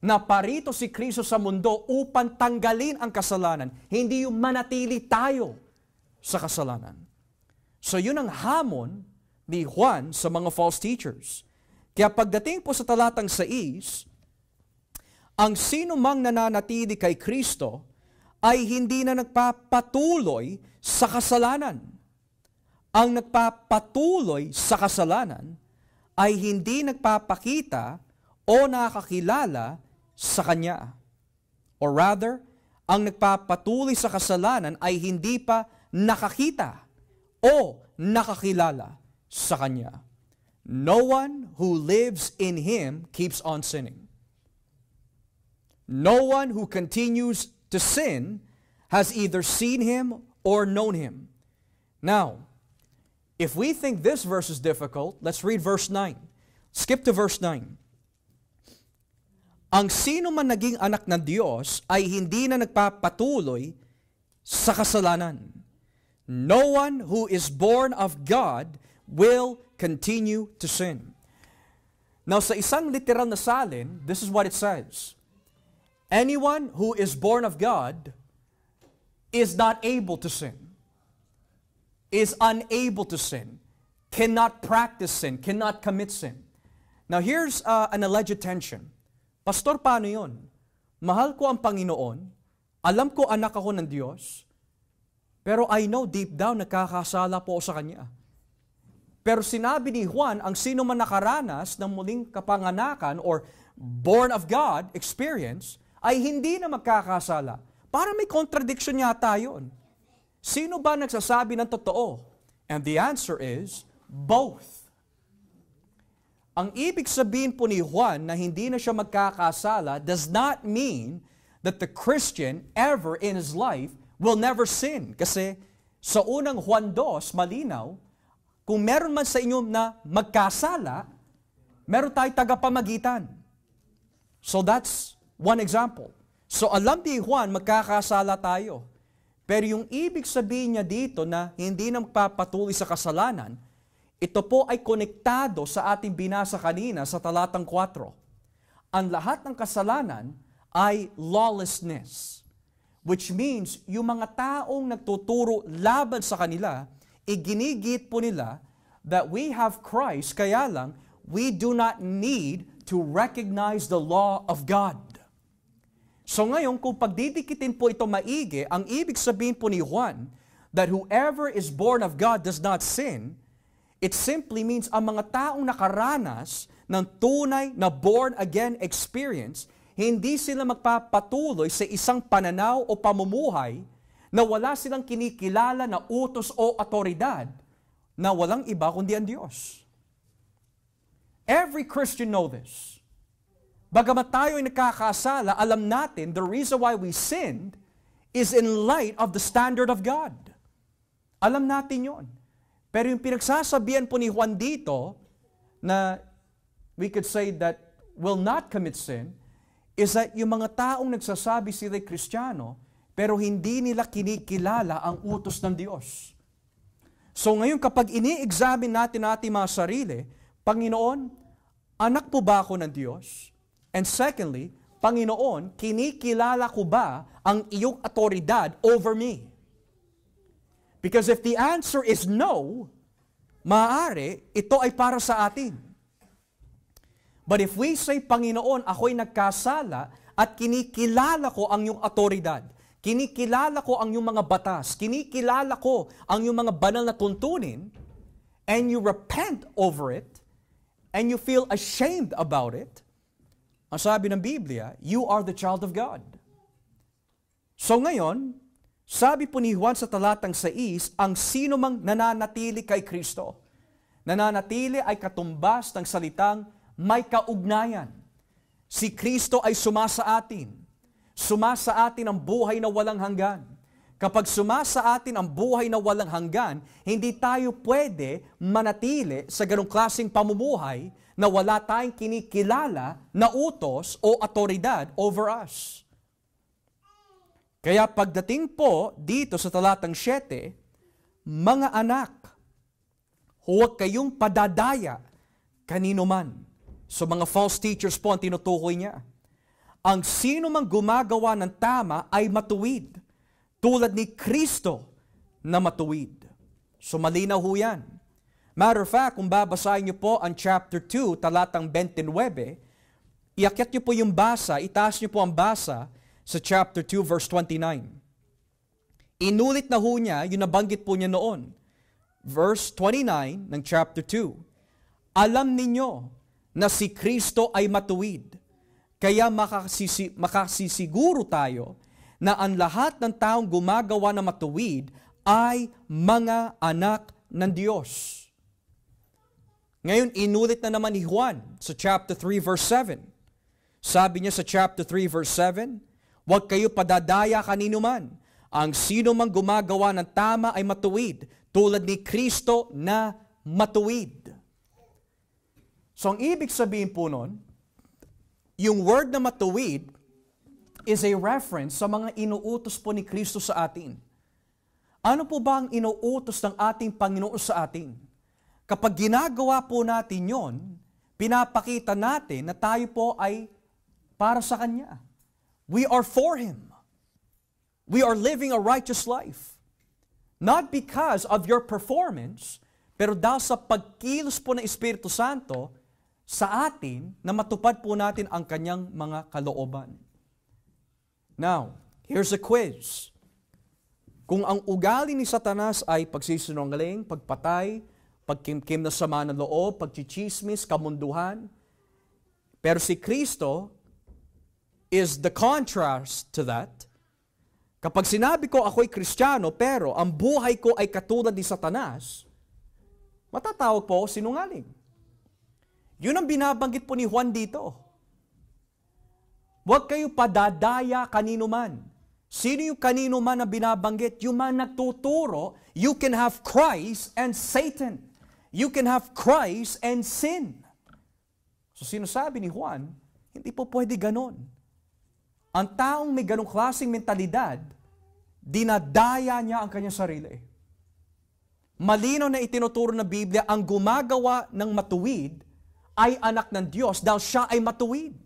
Speaker 1: Naparito si Kristo sa mundo upang tanggalin ang kasalanan, hindi yung manatili tayo sa kasalanan. So yun ang hamon ni Juan sa mga false teachers. Kaya pagdating po sa talatang 6, ang sino mang nananatili kay Kristo ay hindi na nagpapatuloy sa kasalanan. Ang nagpapatuloy sa kasalanan ay hindi nagpapakita o nakakilala sa Kanya. Or rather, ang nagpapatuloy sa kasalanan ay hindi pa nakakita o nakakilala sa Kanya. No one who lives in Him keeps on sinning. No one who continues to sin has either seen Him or known Him. Now, if we think this verse is difficult, let's read verse 9. Skip to verse 9. Ang sino man naging anak ng Diyos ay hindi na nagpapatuloy sa kasalanan. No one who is born of God will continue to sin. Now, sa isang literal na salin, this is what it says. Anyone who is born of God is not able to sin, is unable to sin, cannot practice sin, cannot commit sin. Now here's an alleged tension. Pastor, paano yun? Mahal ko ang Panginoon, alam ko anak ako ng Diyos, pero I know deep down nagkakasala po sa Kanya. Pero sinabi ni Juan, ang sino man nakaranas ng muling kapanganakan or born of God experience, ay hindi na magkakasala. Para may contradiction yata yun. Sino ba nagsasabi ng totoo? And the answer is, both. Ang ibig sabihin po ni Juan na hindi na siya magkakasala does not mean that the Christian ever in his life will never sin. Kasi sa unang Juan 2, malinaw, kung meron man sa inyo na magkasala, meron tayong tagapamagitan. So that's one example. So alam ni Juan, magkakasala tayo. Pero yung ibig sabihin niya dito na hindi na magpapatuloy sa kasalanan, ito po ay konektado sa ating binasa kanina sa talatang 4. Ang lahat ng kasalanan ay lawlessness, which means yung mga taong nagtuturo laban sa kanila, iginigit po nila that we have Christ, kaya lang we do not need to recognize the law of God. So ngayon, kung pagdidikitin po ito maigi, ang ibig sabihin po ni Juan, that whoever is born of God does not sin, it simply means ang mga taong nakaranas ng tunay na born-again experience, hindi sila magpapatuloy sa isang pananaw o pamumuhay na wala silang kinikilala na utos o autoridad na walang iba kundi ang Diyos. Every Christian know this. Bagamat tayo ay nakakasala, alam natin the reason why we sinned is in light of the standard of God. Alam natin yon. Pero yung pinagsasabihan po ni Juan dito na we could say that will not commit sin is that yung mga taong nagsasabi sila'y Kristiyano pero hindi nila kinikilala ang utos ng Diyos. So ngayon kapag ini-examine natin ating mga sarili, Panginoon, anak po ba ako ng Diyos? And secondly, Panginoon, kinikilala ko ba ang iyong autoridad over me? Because if the answer is no, maaari, ito ay para sa atin. But if we say, Panginoon, ako'y nagkasala at kinikilala ko ang iyong autoridad, kinikilala ko ang iyong mga batas, kinikilala ko ang iyong mga banal na tuntunin, and you repent over it, and you feel ashamed about it, ang sabi ng Biblia, you are the child of God. So ngayon, sabi po ni Juan sa talatang 6, ang sino mang nananatili kay Kristo. Nananatili ay katumbas ng salitang may kaugnayan. Si Kristo ay sumasa atin. Sumasa atin ang buhay na walang hanggan. Kapag sumasa atin ang buhay na walang hanggan, hindi tayo pwede manatili sa ganong klaseng pamumuhay na wala tayong kinikilala na utos o autoridad over us. Kaya pagdating po dito sa talatang 7, mga anak, huwag kayong padadaya kanino man. So mga false teachers po ang tinutukoy niya. Ang sino mang gumagawa ng tama ay matuwid, tulad ni Kristo na matuwid. So malinaw ho yan. Matter of fact, kung babasahin niyo po ang chapter 2, talatang 29, iakyat niyo po yung basa, itaas niyo po ang basa sa chapter 2, verse 29. Inulit na ho niya, yung nabanggit po niya noon. Verse 29 ng chapter 2. Alam ninyo na si Kristo ay matuwid, kaya makasisiguro tayo na ang lahat ng taong gumagawa na matuwid ay mga anak ng Diyos. Ngayon, inulit na naman ni Juan sa chapter 3, verse 7. Sabi niya sa chapter 3, verse 7, huwag kayo padadaya kanino man. Ang sino mang gumagawa ng tama ay matuwid, tulad ni Kristo na matuwid. So, ang ibig sabihin po nun, yung word na matuwid is a reference sa mga inuutos po ni Kristo sa atin. Ano po ba ang inuutos ng ating Panginoon sa atin? Kapag ginagawa po natin yon, pinapakita natin na tayo po ay para sa Kanya. We are for Him. We are living a righteous life. Not because of your performance, pero dahil sa pagkilos po ng Espiritu Santo sa atin na matupad po natin ang Kanyang mga kalooban. Now, here's a quiz. Kung ang ugali ni Satanas ay pagsisinungaling, pagpatay, pagkimkim na sama ng loob, pagchichismis, kamunduhan, pero si Kristo is the contrast to that. Kapag sinabi ko ako'y Kristiyano, pero ang buhay ko ay katulad ni Satanas, matatawag po sinungaling. Yun ang binabanggit po ni Juan dito. Huwag kayo padadaya kanino man. Sino yung kanino man na binabanggit? Yung man nagtuturo, you can have Christ and Satan. You can have Christ and sin. So sinasabi ni Juan, hindi po pwede ganon. Ang taong may ganong klaseng mentalidad, dinadaya niya ang kanyang sarili. Malinaw na itinuturo ng Biblia, ang gumagawa ng matuwid ay anak ng Diyos dahil siya ay matuwid.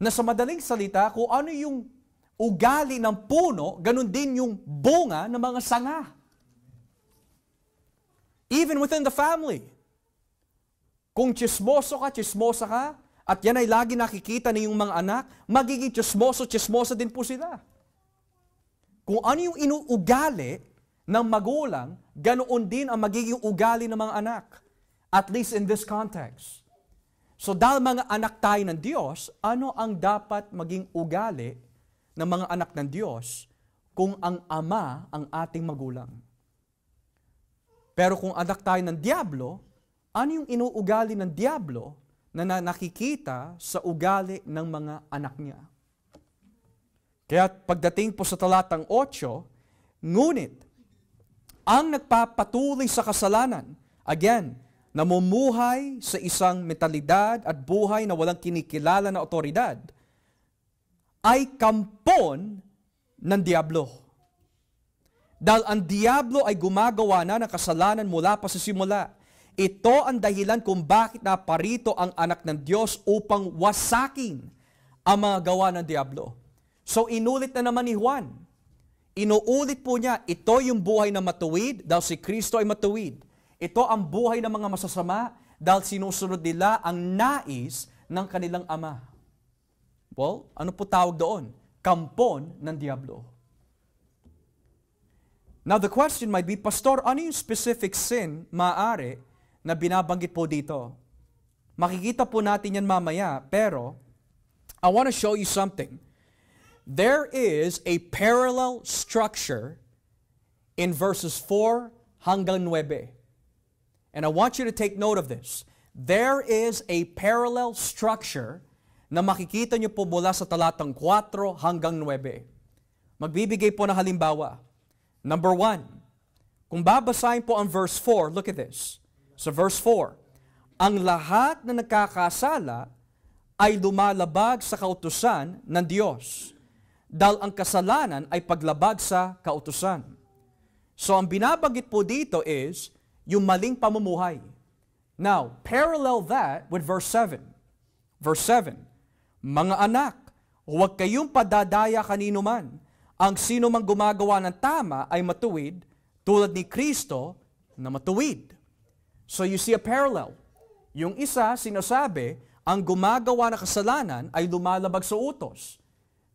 Speaker 1: Na sa madaling salita, kung ano yung ugali ng puno, ganun din yung bunga ng mga sanga. Even within the family. Kung chismosa ka, at yan ay lagi nakikita ng iyong mga anak, magiging chismosa din po sila. Kung ano yung inuugali ng magulang, ganoon din ang magiging ugali ng mga anak. At least in this context. So dahil mga anak tayo ng Diyos, ano ang dapat maging ugali ng mga anak ng Diyos? kung ang ama ang ating magulang. Pero kung anak tayo ng Diablo, ano yung inuugali ng Diablo na nakikita sa ugali ng mga anak niya? Kaya pagdating po sa talatang 8, ngunit ang nagpapatuloy sa kasalanan, again, namumuhay sa isang mentalidad at buhay na walang kinikilala na otoridad, ay kampon ng Diablo. Dahil ang Diablo ay gumagawa na ng kasalanan mula pa sa simula. Ito ang dahilan kung bakit naparito ang anak ng Diyos upang wasakin ang mga gawa ng Diablo. So inulit na naman ni Juan. Inuulit po niya, ito yung buhay na matuwid dahil si Kristo ay matuwid. Ito ang buhay ng mga masasama dahil sinusunod nila ang nais ng kanilang ama. Well, ano po tawag doon? Kampon ng Diablo. Now the question might be, Pastor, ano yung specific sin maaari na binabanggit po dito? Makikita po natin yan mamaya, pero I want to show you something. There is a parallel structure in verses 4 hanggang 9. And I want you to take note of this. There is a parallel structure na makikita nyo po mula sa talatang 4 hanggang 9. Magbibigay po ng halimbawa. Number 1, kung babasahin po ang verse 4, look at this. Sa verse 4, ang lahat na nagkakasala ay lumalabag sa kautusan ng Diyos, dahil ang kasalanan ay paglabag sa kautusan. So ang binabanggit po dito is yung maling pamumuhay. Now, parallel that with verse 7. Verse 7, mga anak, huwag kayong padadaya kanino man. Ang sino mang gumagawa ng tama ay matuwid, tulad ni Kristo na matuwid. So you see a parallel. Yung isa, sinasabi, ang gumagawa ng kasalanan ay lumalabag sa utos.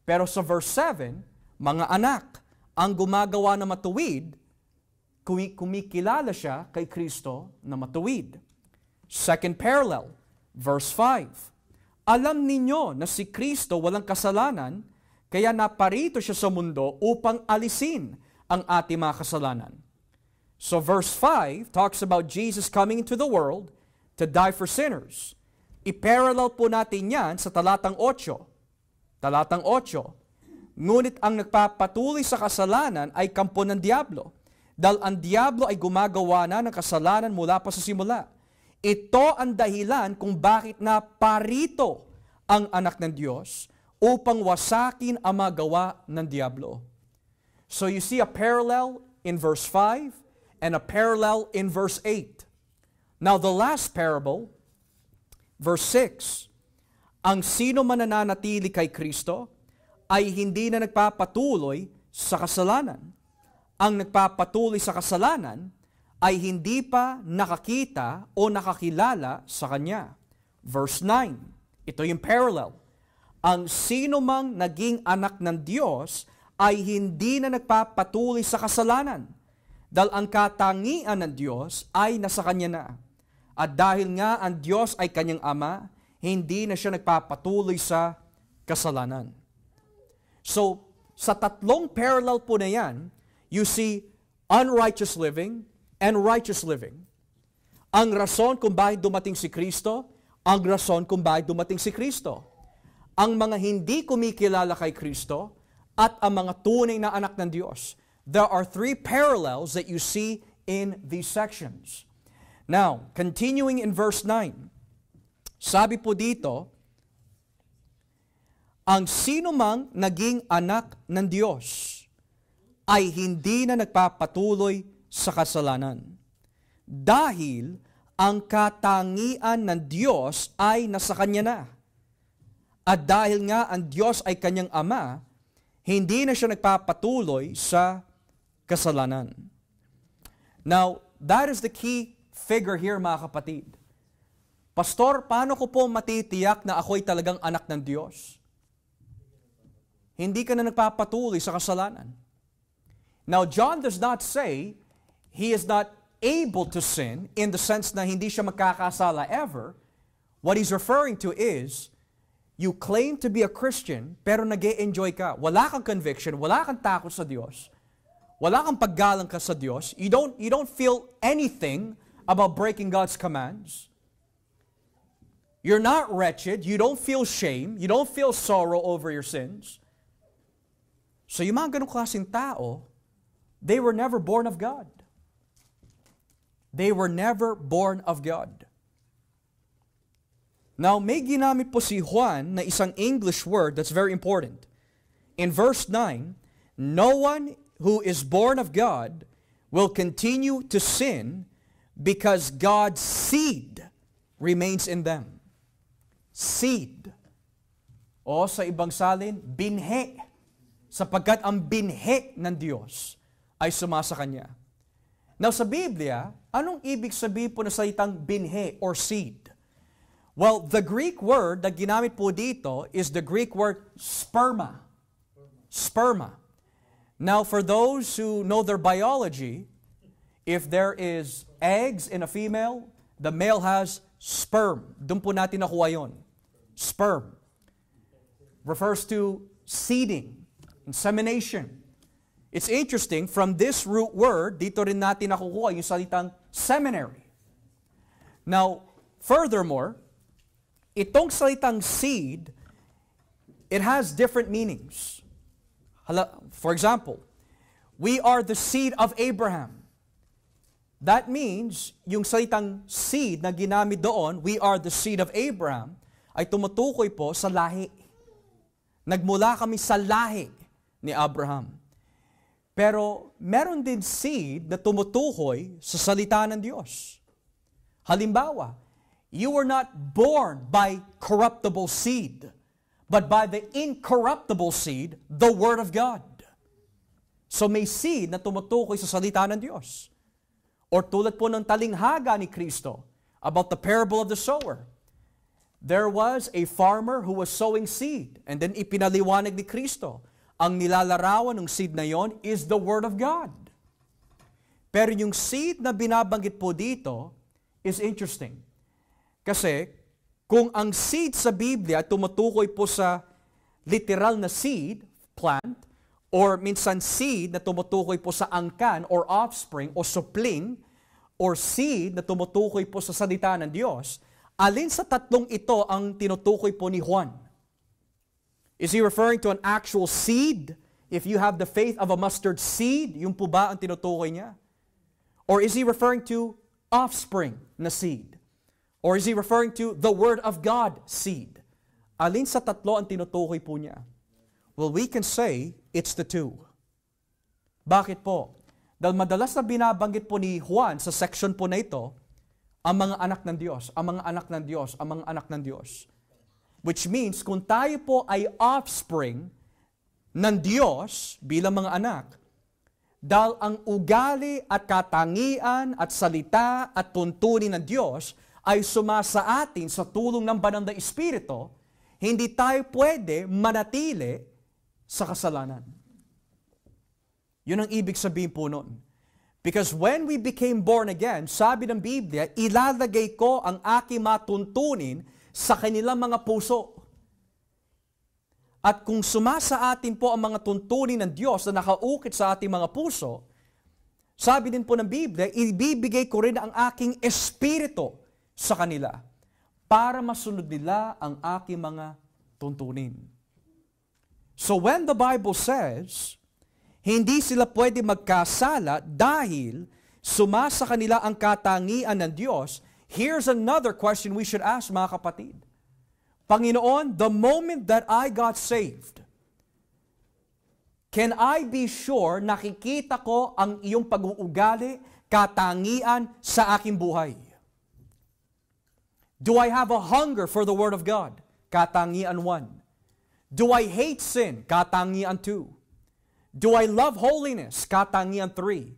Speaker 1: Pero sa verse 7, mga anak, ang gumagawa ng matuwid, kumikilala siya kay Kristo na matuwid. Second parallel, verse 5. Alam ninyo na si Kristo walang kasalanan, kaya naparito siya sa mundo upang alisin ang ating mga kasalanan. So verse 5 talks about Jesus coming into the world to die for sinners. I-parallel po natin yan sa talatang 8. Talatang 8. Ngunit ang nagpapatuloy sa kasalanan ay kampo ng Diablo, dahil ang Diablo ay gumagawa na ng kasalanan mula pa sa simula. Ito ang dahilan kung bakit naparito ang anak ng Diyos upang wasakin ang mga gawa ng Diablo. So you see a parallel in verse 5 and a parallel in verse 8. Now the last parable, verse 6, ang sino man nananatili kay Kristo ay hindi na nagpapatuloy sa kasalanan. Ang nagpapatuloy sa kasalanan ay hindi pa nakakita o nakakilala sa Kanya. Verse 9, ito yung parallel. Ang sino mang naging anak ng Diyos ay hindi na nagpapatuloy sa kasalanan, dahil ang katangian ng Diyos ay nasa Kanya na. At dahil nga ang Diyos ay Kanyang Ama, hindi na siya nagpapatuloy sa kasalanan. So, sa tatlong parallel po na yan, you see unrighteous living and righteous living. Ang rason kung bakit dumating si Kristo, ang rason kung bakit dumating si Kristo. Ang mga hindi kumikilala kay Kristo at ang mga tunay na anak ng Diyos. There are three parallels that you see in these sections. Now, continuing in verse 9, sabi po dito, ang sino mang naging anak ng Diyos ay hindi na nagpapatuloy sa kasalanan. Dahil ang katangian ng Diyos ay nasa Kanya na. At dahil nga ang Diyos ay Kanyang Ama, hindi na siya nagpapatuloy sa kasalanan. Now, that is the key figure here, mga kapatid. Pastor, paano ko po matitiyak na ako'y talagang anak ng Diyos? Hindi ka na nagpapatuloy sa kasalanan. Now, John does not say he is not able to sin in the sense na hindi siya magkakasala ever. What he's referring to is, You claim to be a Christian, pero nag-e-enjoy ka. Wala kang conviction, wala kang takot sa Diyos, wala kang paggalang ka sa Diyos. You don't feel anything about breaking God's commands. You're not wretched, you don't feel shame, you don't feel sorrow over your sins. So yung mga ganong klaseng tao, they were never born of God. They were never born of God. Now, may ginamit po si Juan na isang English word that's very important. In verse 9, no one who is born of God will continue to sin because God's seed remains in them. Seed. O sa ibang salin, binhi. Sapagkat ang binhi ng Diyos ay sumasa Kanya. Now sa Biblia, anong ibig sabihin po na salitang binhi or seed? Well, the Greek word na ginamit po dito is the Greek word sperma. Sperma. Now, for those who know their biology, if there is eggs in a female, the male has sperm. Doon po natin nakuha yun. Sperm. Refers to seeding, insemination. It's interesting, from this root word, dito rin natin nakukuha yung salitang seminary. Now, furthermore, itong salitang seed, it has different meanings. For example, we are the seed of Abraham. That means, yung salitang seed na ginamit doon, we are the seed of Abraham, ay tumutukoy po sa lahi. Nagmula kami sa lahi ni Abraham. Pero meron din seed na tumutukoy sa salita ng Diyos. Halimbawa, you were not born by corruptible seed, but by the incorruptible seed, the Word of God. So may seed na tumutukoy sa salita ng Diyos. Or tulad po ng talinghaga ni Kristo about the parable of the sower. There was a farmer who was sowing seed, and then ipinaliwanag ni Kristo, ang nilalarawan ng seed na yon is the Word of God. Pero yung seed na binabanggit po dito is interesting. Kasi, kung ang seed sa Biblia tumutukoy po sa literal na seed, plant, or minsan seed na tumutukoy po sa angkan or offspring o supling, or seed na tumutukoy po sa salita ng Diyos, alin sa tatlong ito ang tinutukoy po ni Juan? Is he referring to an actual seed? If you have the faith of a mustard seed, yung po ba ang tinutukoy niya? Or is he referring to offspring na seed? Or is he referring to the Word of God seed? Alin sa tatlo ang tinutukoy po niya? Well, we can say it's the two. Bakit po? Dahil madalas na binabanggit po ni Juan sa section po na ito, ang mga anak ng Diyos, ang mga anak ng Diyos, ang mga anak ng Diyos. Which means, kung tayo po ay offspring ng Diyos bilang mga anak, dahil ang ugali at katangian at salita at tuntunin ng Diyos ay sumasa atin sa tulong ng banal na Espiritu, hindi tayo pwede manatili sa kasalanan. Yun ang ibig sabihin po nun. Because when we became born again, sabi ng Biblia, ilalagay ko ang aking matuntunin sa kanilang mga puso. At kung sumasa atin po ang mga tuntunin ng Diyos na nakaukit sa ating mga puso, sabi din po ng Biblia, ibibigay ko rin ang aking espiritu sa kanila para masunod nila ang aking mga tuntunin. So when the Bible says, hindi sila pwede magkasala dahil sumasa kanila ang katangian ng Diyos, here's another question we should ask, mga kapatid. Panginoon, the moment that I got saved, can I be sure nakikita ko ang iyong pag-uugali, katangian sa aking buhay? Do I have a hunger for the Word of God? Katangian 1. Do I hate sin? Katangian 2. Do I love holiness? Katangian 3.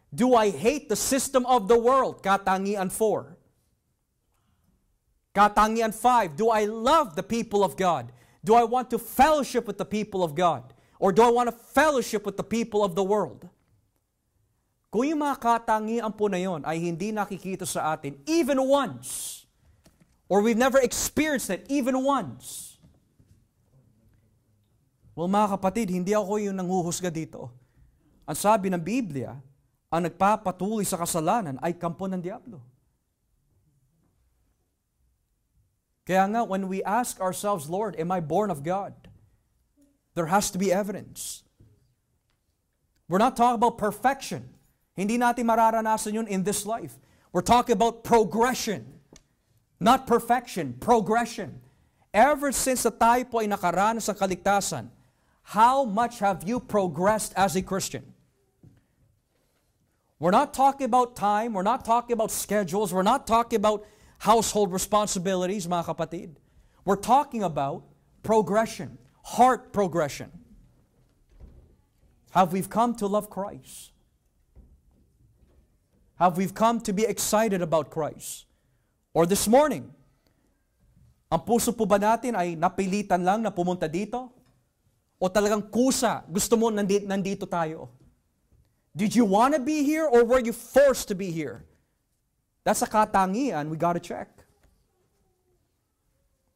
Speaker 1: Do I hate the system of the world? Katangian 4. Katangian 5. Do I love the people of God? Do I want to fellowship with the people of God? Or do I want to fellowship with the people of the world? Kung yung mga katangian po na yun ay hindi nakikita sa atin even once, or we've never experienced it even once, Well, mga kapatid, hindi ako yung nanghuhusga dito. Ang sabi ng Biblia, ang nagpapatuloy sa kasalanan ay kampo ng diablo. Kaya nga, when we ask ourselves, Lord, am I born of God? There has to be evidence. We're not talking about perfection. Hindi natin mararanasan yun in this life. We're talking about progression. Not perfection, progression. Ever since na tayo po ay nakaranas ng kaligtasan, how much have you progressed as a Christian? We're not talking about time, we're not talking about schedules, we're not talking about household responsibilities, mga kapatid. We're talking about progression, heart progression. Have we come to love Christ? Have we come to be excited about Christ? Or this morning, ang puso po ba natin ay napilitan lang na pumunta dito? O talagang kusa, gusto mo nandito tayo? Did you want to be here or were you forced to be here? That's a katangian we got to check.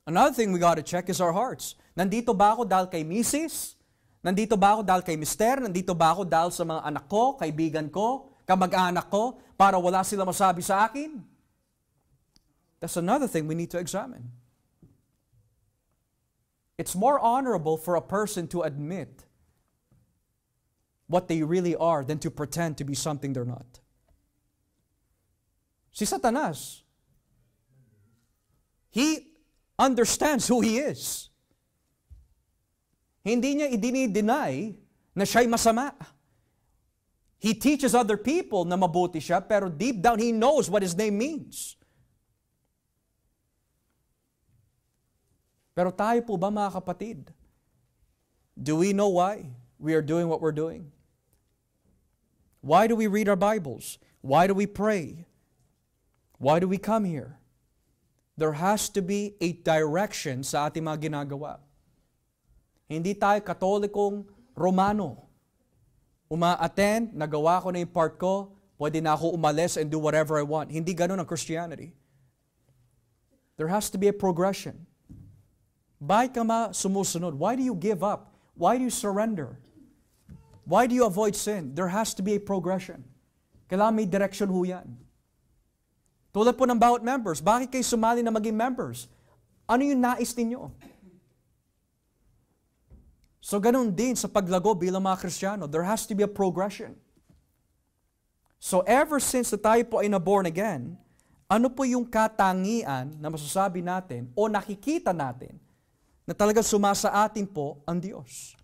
Speaker 1: Another thing we got to check is our hearts. Nandito ba ako dahil kay Mrs.? Nandito ba ako dahil kay Mister? Nandito ba ako dahil sa mga anak ko, kaibigan ko, kamag-anak ko, para wala sila masabi sa akin? That's another thing we need to examine. It's more honorable for a person to admit what they really are than to pretend to be something they're not. Si Satanas, he understands who he is. Hindi niya idini-deny na siya'y masama. He teaches other people na mabuti siya, pero deep down he knows what his name means. Pero tayo po ba, mga kapatid? Do we know why we are doing what we're doing? Why do we read our Bibles? Why do we pray? Why do we come here? There has to be a direction sa ating mga ginagawa. Hindi tayo Katolikong Romano. Uma-attend, nagawa ko na yung part ko, pwede na ako umalis and do whatever I want. Hindi ganun ang Christianity. There has to be a progression. Bakit ka sumusunod? Why do you give up? Why do you surrender? Why do you avoid sin? There has to be a progression. Kailangan may direction ho yan. Tulad po ng bawat members, bakit kayo sumali na maging members? Ano yung nais ninyo? So ganun din sa paglago bilang mga Kristiyano, there has to be a progression. So ever since na tayo po ay na-born again, ano po yung katangian na masasabi natin o nakikita natin na talagang sumasa atin po ang Diyos?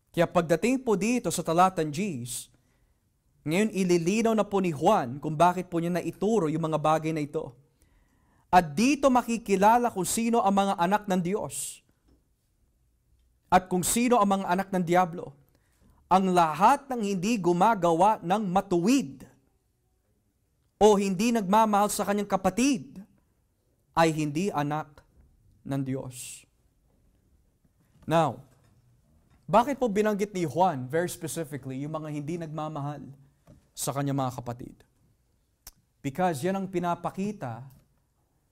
Speaker 1: Kaya pagdating po dito sa talatang Gs, ngayon ililinaw na po ni Juan kung bakit po niya naituro yung mga bagay na ito. At dito makikilala kung sino ang mga anak ng Diyos at kung sino ang mga anak ng Diablo. Ang lahat ng hindi gumagawa ng matuwid o hindi nagmamahal sa kanyang kapatid ay hindi anak ng Diyos. Now, bakit po binanggit ni Juan very specifically yung mga hindi nagmamahal sa kanyang mga kapatid? Because yan ang pinapakita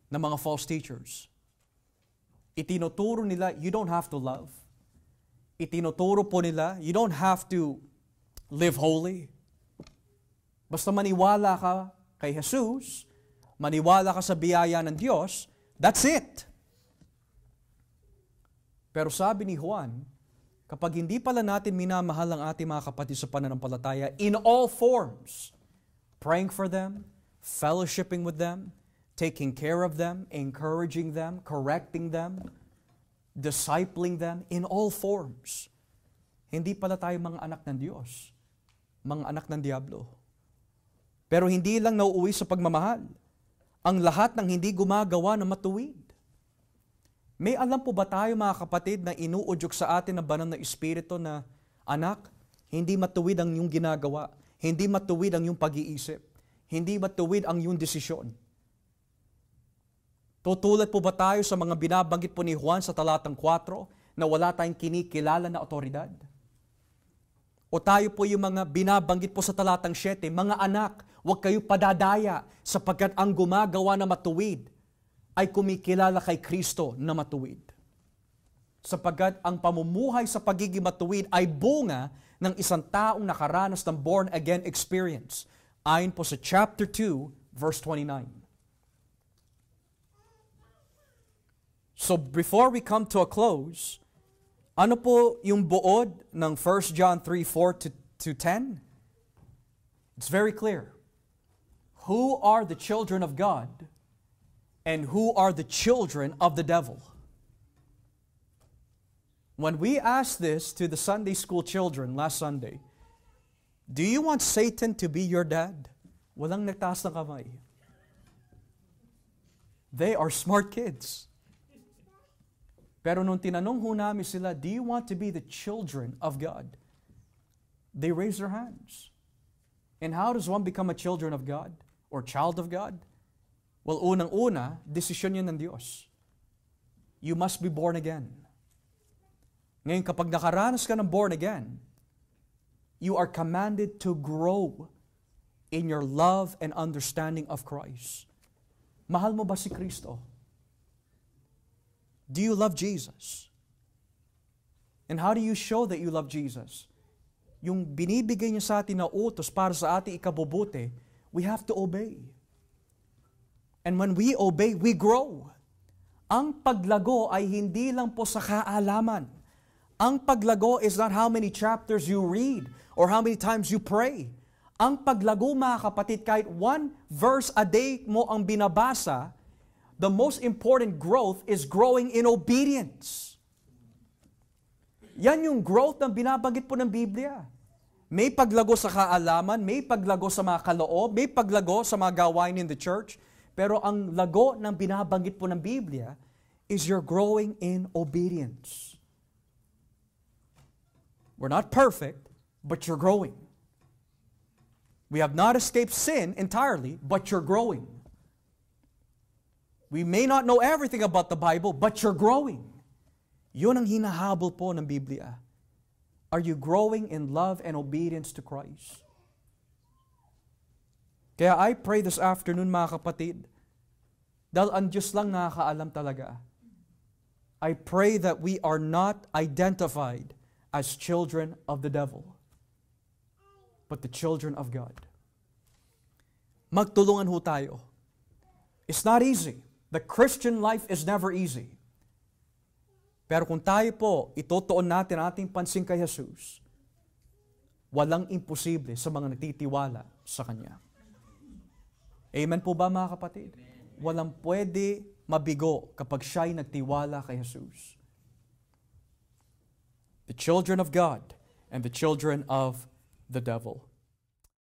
Speaker 1: ng mga false teachers. Itinuturo nila, you don't have to love. Itinuturo po nila, you don't have to live holy. Basta maniwala ka kay Jesus, maniwala ka sa biyaya ng Diyos, that's it. Pero sabi ni Juan, kapag hindi pala natin minamahal ang ating mga kapatid sa pananampalataya in all forms, praying for them, fellowshipping with them, taking care of them, encouraging them, correcting them, discipling them in all forms. Hindi pala tayo mga anak ng Diyos, mga anak ng Diablo. Pero hindi lang nauuwi sa pagmamahal ang lahat ng hindi gumagawa na matuwid. May alam po ba tayo, mga kapatid, na inuudyok sa atin ng banal na Espiritu na, anak, hindi matuwid ang iyong ginagawa, hindi matuwid ang iyong pag-iisip, hindi matuwid ang iyong desisyon. Tutulad po ba tayo sa mga binabanggit po ni Juan sa talatang 4 na wala tayong kinikilala na otoridad? O tayo po yung mga binabanggit po sa talatang 7, mga anak, huwag kayo padadaya sapagkat ang gumagawa na matuwid ay kumikilala kay Kristo na matuwid. sapagkat ang pamumuhay sa pagiging matuwid ay bunga ng isang taong nakaranas ng born-again experience. Ayon po sa chapter 2, verse 29. So before we come to a close, ano po yung buod ng 1 John 3:4 to 10? It's very clear. Who are the children of God and who are the children of the devil? When we asked this to the Sunday school children last Sunday, do you want Satan to be your dad? Walang nagtaas ng kamay. They are smart kids. Pero nung tinanong ho namin sila, do you want to be the children of God? They raise their hands. And how does one become a children of God or child of God? Well, unang-una, desisyon yan ng Diyos. You must be born again. Ngayon, kapag nakaranas ka ng born again, you are commanded to grow in your love and understanding of Christ. Mahal mo ba si Kristo? Do you love Jesus? And how do you show that you love Jesus? Yung binibigay niya sa atin na utos para sa ating ikabubuti, we have to obey. And when we obey, we grow. Ang paglago ay hindi lang po sa kaalaman. Ang paglago is not how many chapters you read or how many times you pray. Ang paglago, mga kapatid, kahit one verse a day mo ang binabasa, the most important growth is growing in obedience. Yan yung growth na binabanggit po ng Biblia. May paglago sa kaalaman, may paglago sa mga kaloob, may paglago sa mga gawain in the church, pero ang lago ng binabanggit po ng Biblia is you're growing in obedience. We're not perfect, but you're growing. We have not escaped sin entirely, but you're growing. We may not know everything about the Bible, but you're growing. Yun ang hinahabol po ng Biblia. Are you growing in love and obedience to Christ? Kaya I pray this afternoon, mga kapatid, dahil ang Diyos lang nakakaalam talaga, I pray that we are not identified as children of the devil, but the children of God. Magtulungan ho tayo. It's not easy. The Christian life is never easy. Pero kung tayo po, itutuon natin ating pansin kay Jesus, walang imposible sa mga nagtitiwala sa Kanya. Amen po ba, mga kapatid? Walang pwede mabigo kapag siya'y nagtiwala kay Jesus. The children of God and the children of the devil.